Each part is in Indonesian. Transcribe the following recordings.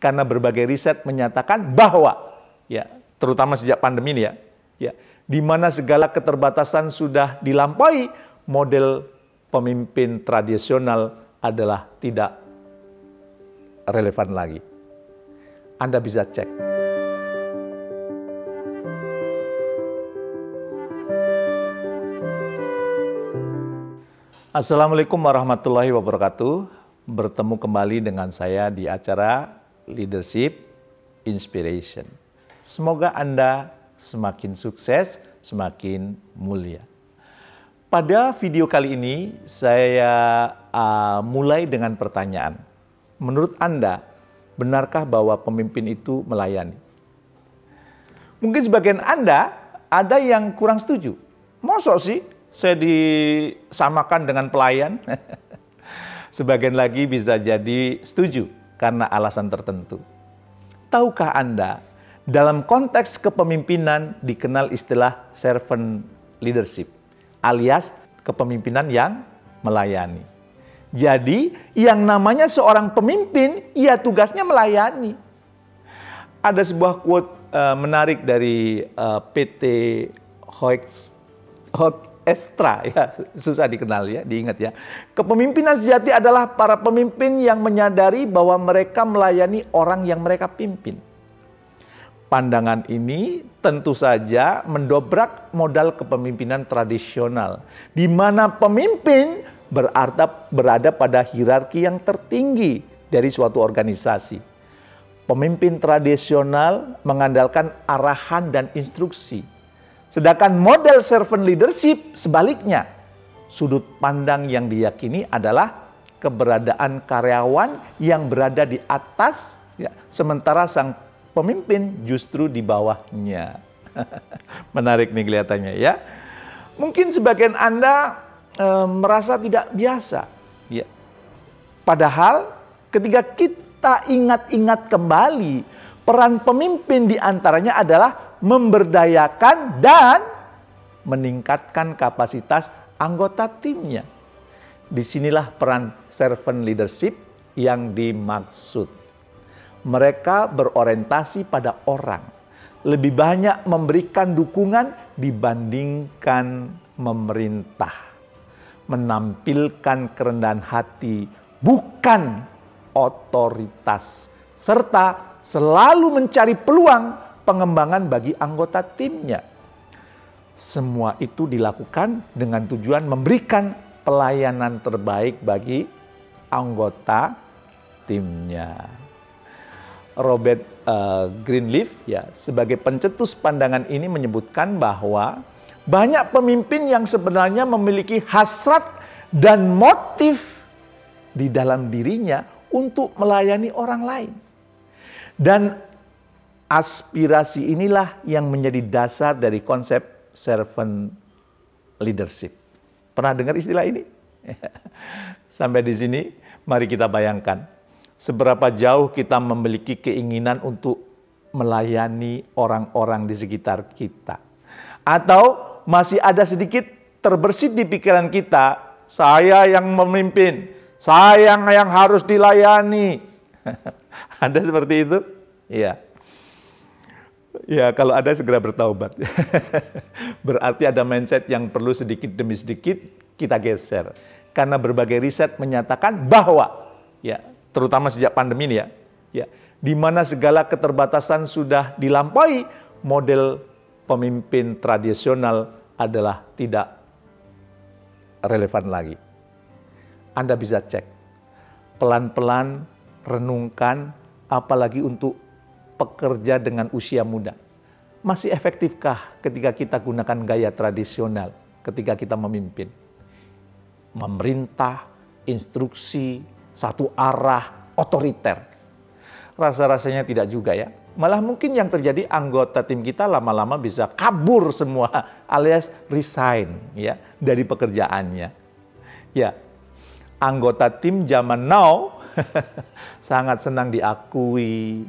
Karena berbagai riset menyatakan bahwa, ya, terutama sejak pandemi ini ya, di mana segala keterbatasan sudah dilampaui, model pemimpin tradisional adalah tidak relevan lagi. Anda bisa cek. Assalamualaikum warahmatullahi wabarakatuh. Bertemu kembali dengan saya di acara Leadership Inspiration. Semoga Anda semakin sukses, semakin mulia. Pada video kali ini saya mulai dengan pertanyaan. Menurut Anda, benarkah bahwa pemimpin itu melayani? Mungkin sebagian Anda ada yang kurang setuju. Masa sih saya disamakan dengan pelayan? Sebagian lagi bisa jadi setuju karena alasan tertentu. Tahukah Anda, dalam konteks kepemimpinan dikenal istilah servant leadership, alias kepemimpinan yang melayani. Jadi, yang namanya seorang pemimpin, ia tugasnya melayani. Ada sebuah quote menarik dari PT Hoekstra, ya, susah dikenal ya, diingat ya. Kepemimpinan sejati adalah para pemimpin yang menyadari bahwa mereka melayani orang yang mereka pimpin. Pandangan ini tentu saja mendobrak modal kepemimpinan tradisional, di mana pemimpin berada pada hierarki yang tertinggi dari suatu organisasi. Pemimpin tradisional mengandalkan arahan dan instruksi. Sedangkan model servant leadership sebaliknya, sudut pandang yang diyakini adalah keberadaan karyawan yang berada di atas, ya, sementara sang pemimpin justru di bawahnya. Menarik nih kelihatannya ya. Mungkin sebagian Anda merasa tidak biasa, ya. Padahal ketika kita ingat-ingat kembali, peran pemimpin diantaranya adalah memberdayakan dan meningkatkan kapasitas anggota timnya. Disinilah peran servant leadership yang dimaksud. Mereka berorientasi pada orang, lebih banyak memberikan dukungan dibandingkan memerintah, menampilkan kerendahan hati, bukan otoritas, serta selalu mencari peluang pengembangan bagi anggota timnya. Semua itu dilakukan dengan tujuan memberikan pelayanan terbaik bagi anggota timnya. Robert Greenleaf, ya, sebagai pencetus pandangan ini menyebutkan bahwa banyak pemimpin yang sebenarnya memiliki hasrat dan motif di dalam dirinya untuk melayani orang lain. Dan aspirasi inilah yang menjadi dasar dari konsep servant leadership. Pernah dengar istilah ini? Sampai di sini, mari kita bayangkan seberapa jauh kita memiliki keinginan untuk melayani orang-orang di sekitar kita. Atau masih ada sedikit terbersit di pikiran kita, saya yang memimpin, saya yang harus dilayani. Ada seperti itu? Iya. Ya, kalau ada segera bertaubat. Berarti ada mindset yang perlu sedikit demi sedikit kita geser. Karena berbagai riset menyatakan bahwa, ya, terutama sejak pandemi ini ya, di mana segala keterbatasan sudah dilampaui, model pemimpin tradisional adalah tidak relevan lagi. Anda bisa cek. Pelan-pelan renungkan, apalagi untuk pekerja dengan usia muda. Masih efektifkah ketika kita gunakan gaya tradisional ketika kita memimpin? Memerintah, instruksi, satu arah, otoriter. Rasa-rasanya tidak juga ya. Malah mungkin yang terjadi anggota tim kita lama-lama bisa kabur semua alias resign ya dari pekerjaannya. Ya, anggota tim zaman now sangat senang diakui,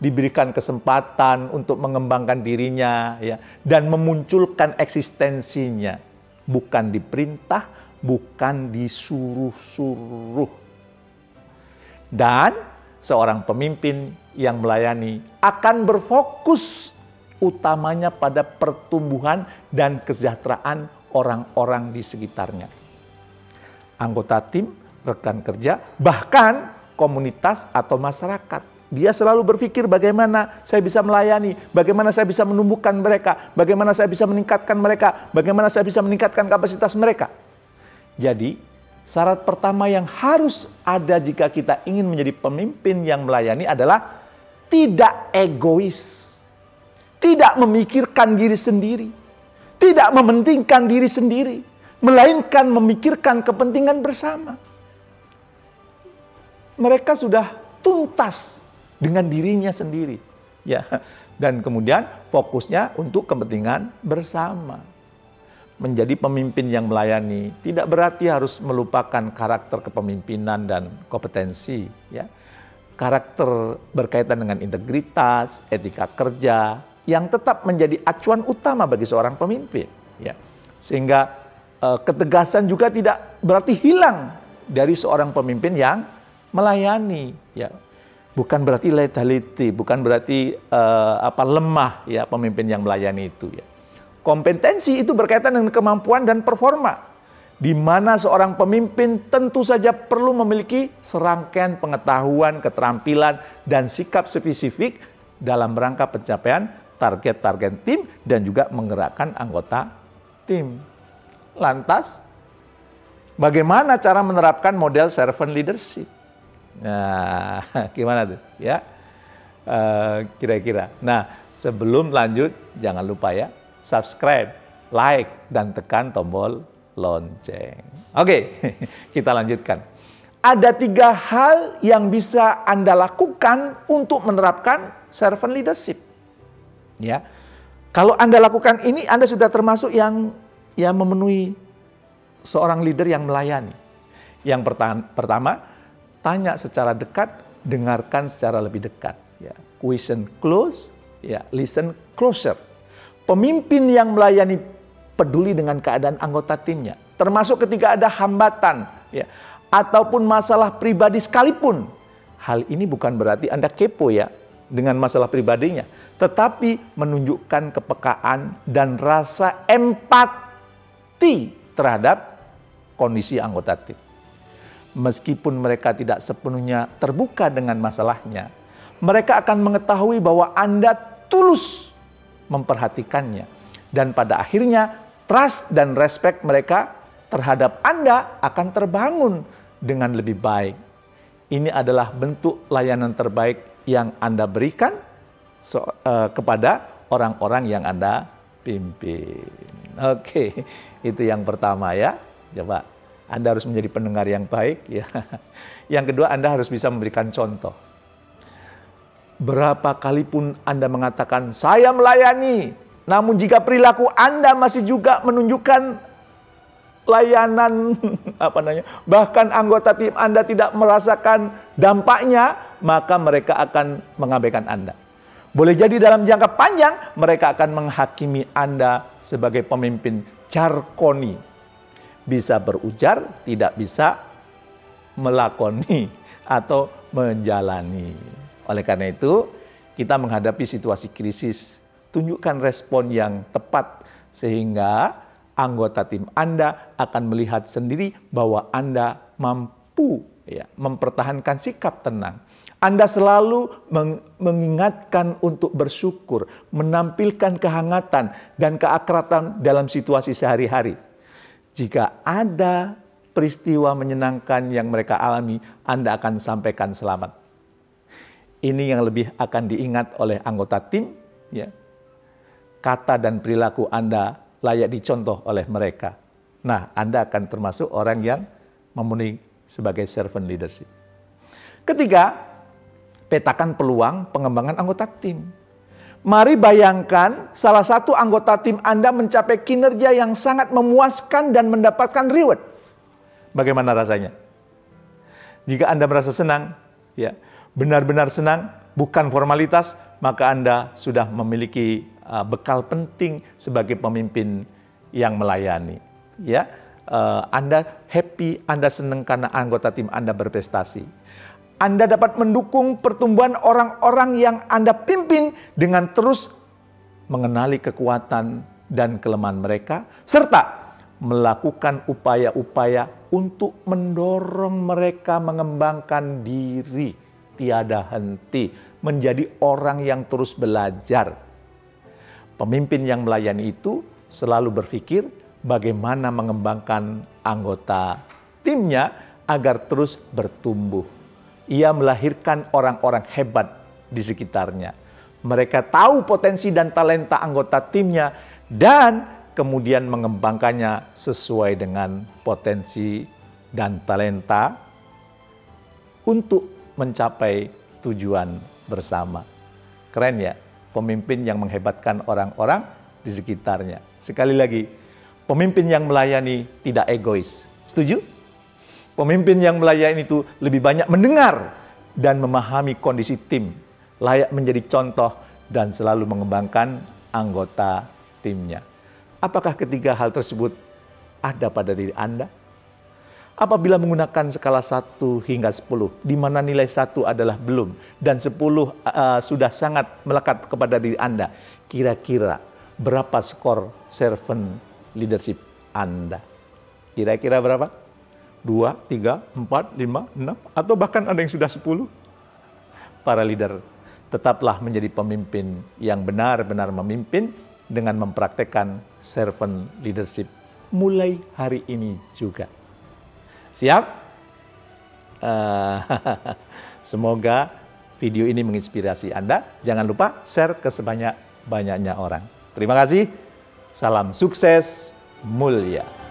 diberikan kesempatan untuk mengembangkan dirinya ya dan memunculkan eksistensinya, bukan diperintah, bukan disuruh-suruh. Dan seorang pemimpin yang melayani akan berfokus utamanya pada pertumbuhan dan kesejahteraan orang-orang di sekitarnya. Anggota tim, rekan kerja, bahkan komunitas atau masyarakat. Dia selalu berpikir bagaimana saya bisa melayani, bagaimana saya bisa menumbuhkan mereka, bagaimana saya bisa meningkatkan mereka, bagaimana saya bisa meningkatkan kapasitas mereka. Jadi, syarat pertama yang harus ada jika kita ingin menjadi pemimpin yang melayani adalah tidak egois, tidak memikirkan diri sendiri, tidak mementingkan diri sendiri, melainkan memikirkan kepentingan bersama. Mereka sudah tuntas dengan dirinya sendiri, ya, dan kemudian fokusnya untuk kepentingan bersama. Menjadi pemimpin yang melayani tidak berarti harus melupakan karakter kepemimpinan dan kompetensi, ya. Karakter berkaitan dengan integritas, etika kerja yang tetap menjadi acuan utama bagi seorang pemimpin, ya. Sehingga ketegasan juga tidak berarti hilang dari seorang pemimpin yang melayani, ya. Bukan berarti lethality, bukan berarti lemah, ya, pemimpin yang melayani itu, ya. Kompetensi itu berkaitan dengan kemampuan dan performa, di mana seorang pemimpin tentu saja perlu memiliki serangkaian pengetahuan, keterampilan, dan sikap spesifik dalam rangka pencapaian target-target tim dan juga menggerakkan anggota tim. Lantas, bagaimana cara menerapkan model servant leadership? Nah, gimana tuh, ya? Kira-kira. Nah, sebelum lanjut, jangan lupa ya, subscribe, like, dan tekan tombol lonceng. Oke, kita lanjutkan. Ada 3 hal yang bisa Anda lakukan untuk menerapkan servant leadership. Ya, kalau Anda lakukan ini, Anda sudah termasuk yang memenuhi seorang leader yang melayani. Yang pertama, tanya secara dekat, dengarkan secara lebih dekat. Ya. Question close, ya, listen closer. Pemimpin yang melayani peduli dengan keadaan anggota timnya, termasuk ketika ada hambatan, ya, ataupun masalah pribadi sekalipun. Hal ini bukan berarti Anda kepo, ya, dengan masalah pribadinya, tetapi menunjukkan kepekaan dan rasa empati terhadap kondisi anggota tim. Meskipun mereka tidak sepenuhnya terbuka dengan masalahnya, mereka akan mengetahui bahwa Anda tulus memperhatikannya. Dan pada akhirnya, trust dan respect mereka terhadap Anda akan terbangun dengan lebih baik. Ini adalah bentuk layanan terbaik yang Anda berikan kepada orang-orang yang Anda pimpin. Oke, itu yang pertama, ya. Coba. Anda harus menjadi pendengar yang baik, ya. Yang kedua, Anda harus bisa memberikan contoh. Berapa kali pun Anda mengatakan, saya melayani, namun jika perilaku Anda masih juga menunjukkan layanan, bahkan anggota tim Anda tidak merasakan dampaknya, maka mereka akan mengabaikan Anda. Boleh jadi dalam jangka panjang, mereka akan menghakimi Anda sebagai pemimpin jarkoni. Bisa berujar, tidak bisa melakoni atau menjalani. Oleh karena itu, kita menghadapi situasi krisis, tunjukkan respon yang tepat sehingga anggota tim Anda akan melihat sendiri bahwa Anda mampu, ya, mempertahankan sikap tenang. Anda selalu mengingatkan untuk bersyukur, menampilkan kehangatan dan keakraban dalam situasi sehari-hari. Jika ada peristiwa menyenangkan yang mereka alami, Anda akan sampaikan selamat. Ini yang lebih akan diingat oleh anggota tim, ya. Kata dan perilaku Anda layak dicontoh oleh mereka. Nah, Anda akan termasuk orang yang memenuhi sebagai servant leadership. Ketiga, petakan peluang pengembangan anggota tim. Mari bayangkan salah satu anggota tim Anda mencapai kinerja yang sangat memuaskan dan mendapatkan reward. Bagaimana rasanya? Jika Anda merasa senang, ya, benar-benar senang, bukan formalitas, maka Anda sudah memiliki bekal penting sebagai pemimpin yang melayani. Ya, Anda happy, Anda senang karena anggota tim Anda berprestasi. Anda dapat mendukung pertumbuhan orang-orang yang Anda pimpin dengan terus mengenali kekuatan dan kelemahan mereka, serta melakukan upaya-upaya untuk mendorong mereka mengembangkan diri tiada henti, menjadi orang yang terus belajar. Pemimpin yang melayani itu selalu berpikir bagaimana mengembangkan anggota timnya agar terus bertumbuh. Ia melahirkan orang-orang hebat di sekitarnya. Mereka tahu potensi dan talenta anggota timnya dan kemudian mengembangkannya sesuai dengan potensi dan talenta untuk mencapai tujuan bersama. Keren ya, pemimpin yang menghebatkan orang-orang di sekitarnya. Sekali lagi, pemimpin yang melayani tidak egois. Setuju? Pemimpin yang melayani itu lebih banyak mendengar dan memahami kondisi tim, layak menjadi contoh dan selalu mengembangkan anggota timnya. Apakah ketiga hal tersebut ada pada diri Anda? Apabila menggunakan skala 1 hingga 10, di mana nilai 1 adalah belum dan 10 sudah sangat melekat kepada diri Anda, kira-kira berapa skor servant leadership Anda? Kira-kira berapa? 2, 3, 4, 5, 6, atau bahkan ada yang sudah 10. Para leader, tetaplah menjadi pemimpin yang benar-benar memimpin dengan mempraktekkan servant leadership mulai hari ini juga. Siap? Semoga video ini menginspirasi Anda. Jangan lupa share ke sebanyak-banyaknya orang. Terima kasih. Salam sukses mulia.